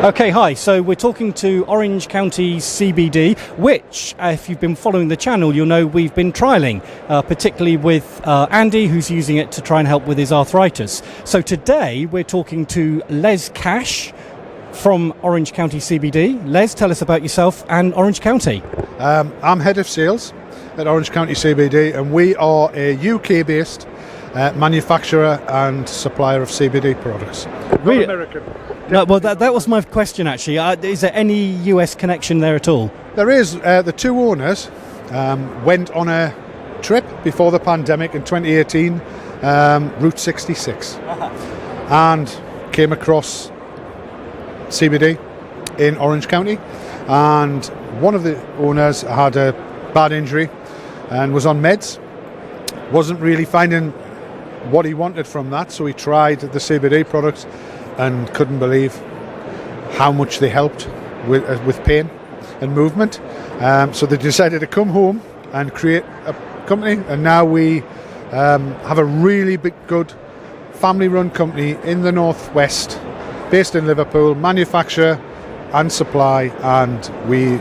Okay, hi. So we're talking to Orange County CBD, which, if you've been following the channel, you'll know we've been trialling, particularly with Andy, who's using it to try and help with his arthritis. So today we're talking to Les Cash from Orange County CBD. Les, tell us about yourself and Orange County. I'm head of sales at Orange County CBD, and we are a UK-based manufacturer and supplier of CBD products. Really? Not American. No, well, that was my question, actually. Is there any US connection there at all? There is. The two owners went on a trip before the pandemic in 2018, Route 66, and came across CBD in Orange County. And one of the owners had a bad injury and was on meds. Wasn't really finding what he wanted from that, so he tried the CBD products and couldn't believe how much they helped with pain and movement. So they decided to come home and create a company, and now we have a really big, good family-run company in the northwest, based in Liverpool, manufacture and supply, and we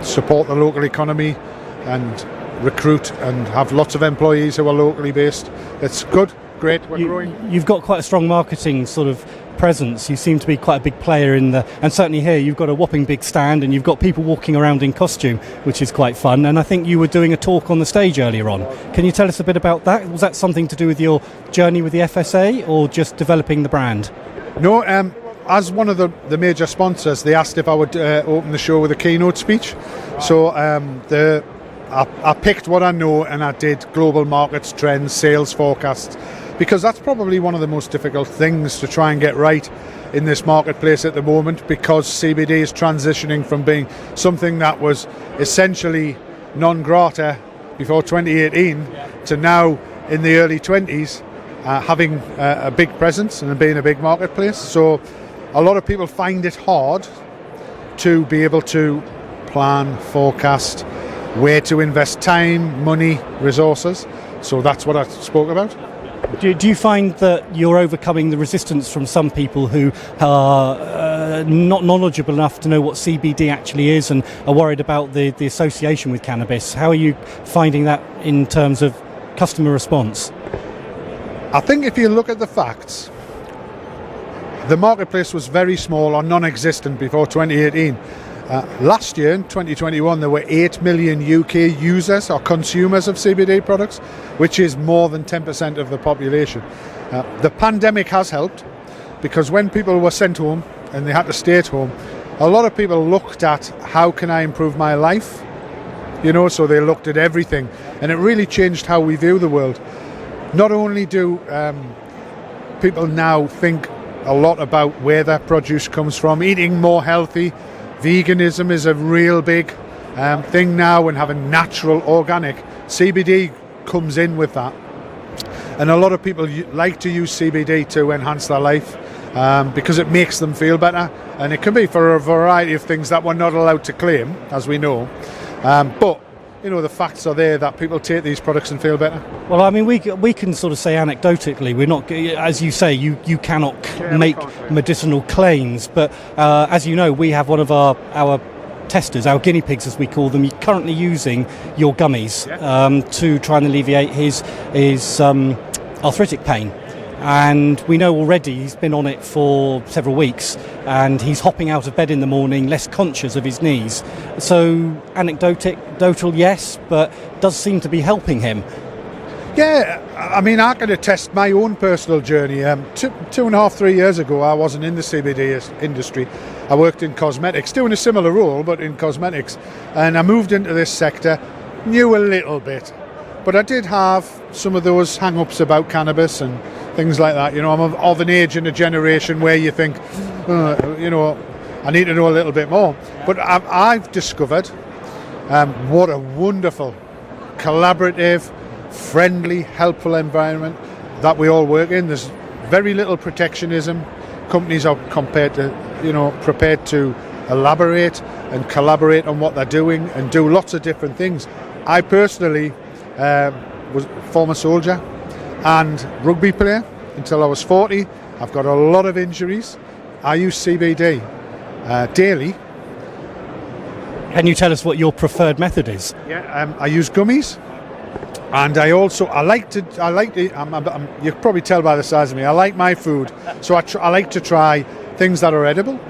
support the local economy and recruit and have lots of employees who are locally based. It's good, great, we're growing. You've got quite a strong marketing sort of presence. You seem to be quite a big player in and certainly here you've got a whopping big stand and you've got people walking around in costume, which is quite fun. And I think you were doing a talk on the stage earlier on. Can you tell us a bit about that? Was that something to do with your journey with the FSA or just developing the brand? No, as one of the major sponsors, they asked if I would open the show with a keynote speech. So I picked what I know and I did global markets, trends, sales forecasts, because that's probably one of the most difficult things to try and get right in this marketplace at the moment, because CBD is transitioning from being something that was essentially non grata before 2018 to now in the early 20s having a big presence and being a big marketplace. So a lot of people find it hard to be able to plan, forecast, where to invest time, money, resources. So that's what I spoke about. Do you find that you're overcoming the resistance from some people who are not knowledgeable enough to know what CBD actually is and are worried about the association with cannabis? How are you finding that in terms of customer response? I think if you look at the facts, the marketplace was very small or non-existent before 2018. Last year, in 2021, there were 8 million UK users or consumers of CBD products, which is more than 10% of the population. The pandemic has helped, because when people were sent home and they had to stay at home, a lot of people looked at how can I improve my life, so they looked at everything, and it really changed how we view the world. Not only do people now think a lot about where their produce comes from, eating more healthy. Veganism is a real big thing now, and having natural, organic. CBD comes in with that. And a lot of people like to use CBD to enhance their life because it makes them feel better. And it can be for a variety of things that we're not allowed to claim, as we know. But the facts are there that people take these products and feel better. Well, I mean, we can sort of say anecdotally, we're not, as you say, you cannot make medicinal claims, but as you know, we have one of our testers, our guinea pigs as we call them, currently using your gummies to try and alleviate his arthritic pain. And we know already he's been on it for several weeks and he's hopping out of bed in the morning, less conscious of his knees. So anecdotal, yes, but does seem to be helping him. Yeah, I mean, I can attest my own personal journey. 2.5, 3 years ago, I wasn't in the CBD industry. I worked in cosmetics, doing a similar role, but in cosmetics. And I moved into this sector, knew a little bit. But I did have some of those hang-ups about cannabis and things like that. I'm of an age and a generation where you think, I need to know a little bit more. But I've discovered what a wonderful, collaborative, friendly, helpful environment that we all work in. There's very little protectionism. Companies are prepared to elaborate and collaborate on what they're doing and do lots of different things. I personally was a former soldier and rugby player until I was 40. I've got a lot of injuries. I use CBD daily. Can you tell us what your preferred method is? Yeah, I use gummies, and I like to. You can probably tell by the size of me. I like my food, so I like to try things that are edible.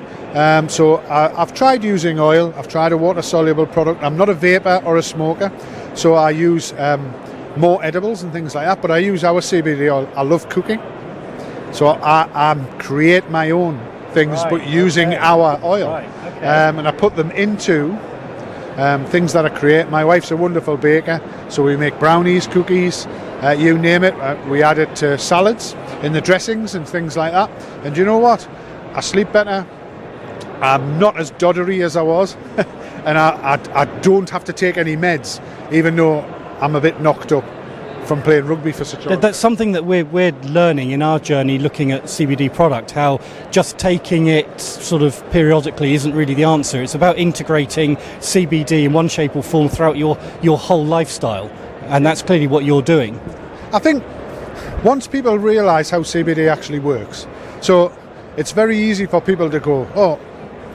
So I've tried using oil. I've tried a water-soluble product. I'm not a vapor or a smoker, so I use more edibles and things like that. But I use our CBD oil. I love cooking, so I create my own things, but using our oil, and I put them into things that I create. My wife's a wonderful baker, so we make brownies, cookies, you name it. We add it to salads, in the dressings and things like that. And you know what? I sleep better. I'm not as doddery as I was, and I don't have to take any meds, even though I'm a bit knocked up from playing rugby for such a long time. That's something that we're learning in our journey looking at CBD product, how just taking it sort of periodically isn't really the answer. It's about integrating CBD in one shape or form throughout your whole lifestyle, and that's clearly what you're doing. I think once people realise how CBD actually works, so it's very easy for people to go, oh,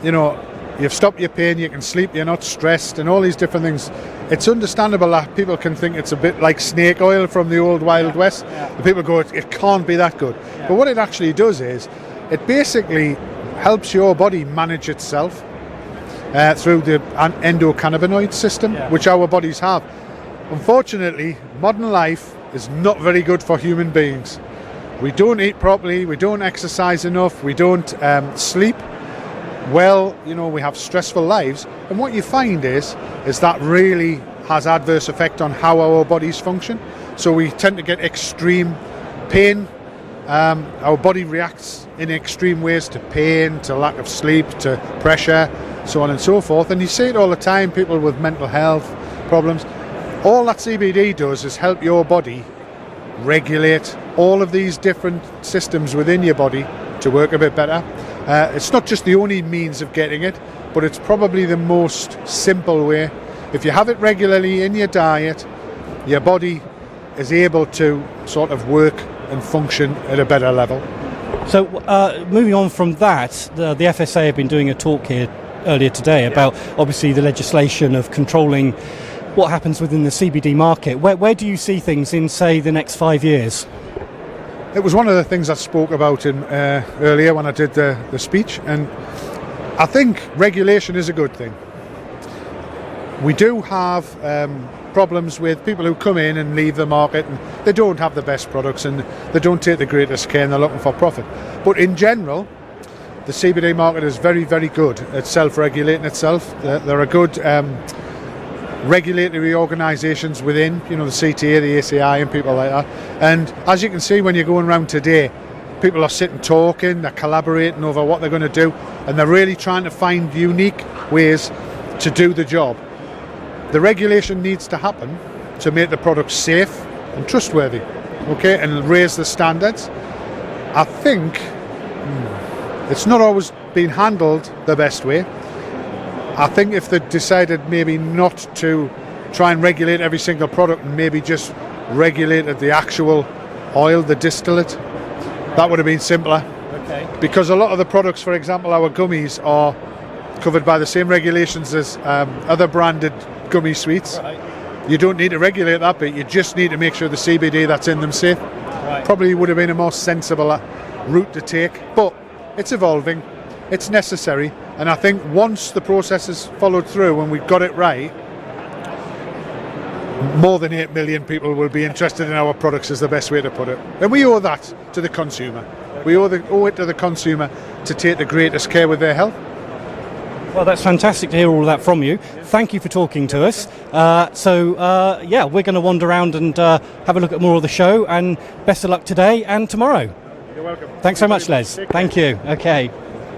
you know, you've stopped your pain, you can sleep, you're not stressed, and all these different things. It's understandable that people can think it's a bit like snake oil from the old Wild West. And people go, it can't be that good. But what it actually does is, it basically helps your body manage itself through the endocannabinoid system, which our bodies have. Unfortunately, modern life is not very good for human beings. We don't eat properly, we don't exercise enough, we don't sleep well, you know, we have stressful lives, and what you find is that really has adverse effect on how our bodies function. So we tend to get extreme pain. Our body reacts in extreme ways to pain, to lack of sleep, to pressure, so on and so forth. And you see it all the time, people with mental health problems. All that CBD does is help your body regulate all of these different systems within your body to work a bit better. It's not just the only means of getting it, but it's probably the most simple way. If you have it regularly in your diet, your body is able to sort of work and function at a better level. So moving on from that, the FSA have been doing a talk here earlier today about obviously the legislation of controlling what happens within the CBD market. Where do you see things in, say, the next 5 years? It was one of the things I spoke about in earlier when I did the speech, and I think regulation is a good thing. We do have problems with people who come in and leave the market, and they don't have the best products and they don't take the greatest care and they're looking for profit. But in general, the CBD market is very, very good at self-regulating itself. There are good regulatory organisations within, you know, the CTA, the ACI and people like that. And as you can see when you're going around today, people are sitting talking, they're collaborating over what they're going to do, and they're really trying to find unique ways to do the job. The regulation needs to happen to make the product safe and trustworthy, okay, and raise the standards. I think it's not always been handled the best way. I think if they decided maybe not to try and regulate every single product and maybe just regulated the actual oil, the distillate, that would have been simpler. Okay. Because a lot of the products, for example, our gummies are covered by the same regulations as other branded gummy sweets. Right. You don't need to regulate that bit, you just need to make sure the CBD that's in them safe. Right. Probably would have been a more sensible route to take, but it's evolving, it's necessary, and I think once the process is followed through and we've got it right, more than 8 million people will be interested in our products, is the best way to put it. And we owe that to the consumer. We owe it to the consumer to take the greatest care with their health. Well, that's fantastic to hear all of that from you. Thank you for talking to us. We're going to wander around and have a look at more of the show, and best of luck today and tomorrow. You're welcome. Thanks so much, Les. Thank you. Okay.